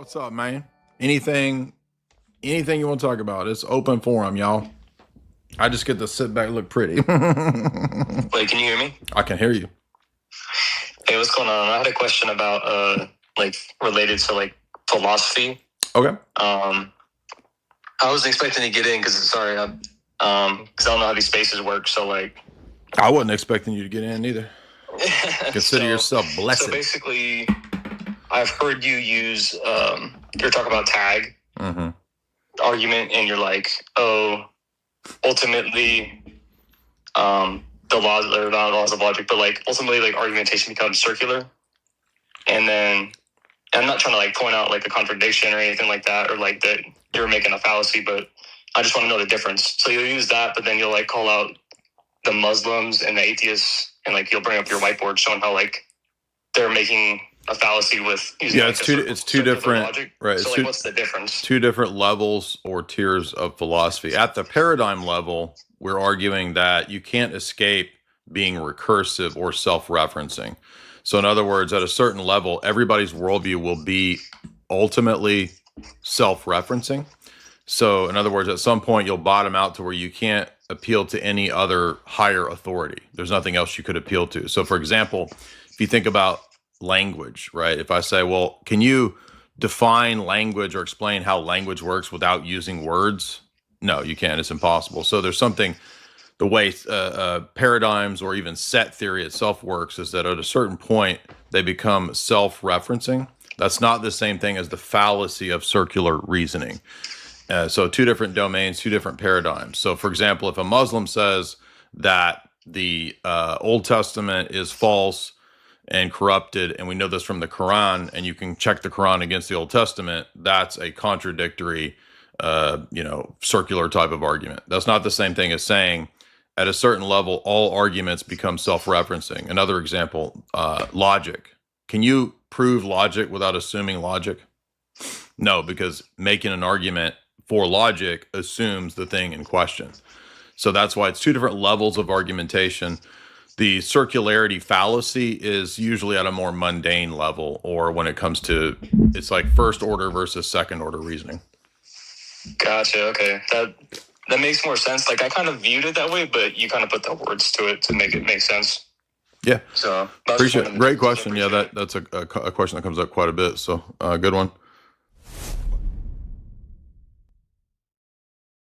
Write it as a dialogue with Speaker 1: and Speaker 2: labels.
Speaker 1: What's up, man? Anything, anything you want to talk about? It's open forum, y'all. I just get to sit back and look pretty.
Speaker 2: Wait, can you hear me?
Speaker 1: I can hear you.
Speaker 2: Hey, what's going on? I had a question about like related to like philosophy.
Speaker 1: Okay.
Speaker 2: I wasn't expecting to get in because because I don't know how these spaces work. So like,
Speaker 1: I wasn't expecting you to get in either. Consider yourself blessed.
Speaker 2: So basically, I've heard you use you're talking about tag argument, and you're like, oh, ultimately, the laws are not laws of logic, but like ultimately, like argumentation becomes circular, and then I'm not trying to like point out like a contradiction or anything like that, or like that you're making a fallacy, but I just want to know the difference. So you'll use that, but then you'll like call out the Muslims and the atheists, and like you'll bring up your whiteboard showing how like they're making a fallacy with using
Speaker 1: it's two different logic. Right.
Speaker 2: So like, what's the difference?
Speaker 1: Two different levels or tiers of philosophy. At the paradigm level, we're arguing that you can't escape being recursive or self-referencing. So in other words, at a certain level, everybody's worldview will be ultimately self-referencing. So in other words, at some point you'll bottom out to where you can't appeal to any other higher authority. There's nothing else you could appeal to. So for example, if you think about language, right? If I say, well, can you define language or explain how language works without using words? No, you can't. It's impossible. So there's something, the way paradigms or even set theory itself works is that at a certain point, they become self-referencing. That's not the same thing as the fallacy of circular reasoning. So two different domains, two different paradigms. So for example, if a Muslim says that the Old Testament is false and corrupted, and we know this from the Quran, and you can check the Quran against the Old Testament, that's a contradictory, circular type of argument. That's not the same thing as saying at a certain level, all arguments become self-referencing. Another example, logic. Can you prove logic without assuming logic? No, because making an argument for logic assumes the thing in question. So that's why it's two different levels of argumentation. The circularity fallacy is usually at a more mundane level, or when it comes to, it's like first order versus second order reasoning.
Speaker 2: Gotcha. Okay. That makes more sense. Like I kind of viewed it that way, but you kind of put the words to it to make it make sense.
Speaker 1: Yeah.
Speaker 2: So
Speaker 1: appreciate it. Great question. Yeah, that's a question that comes up quite a bit. So good one.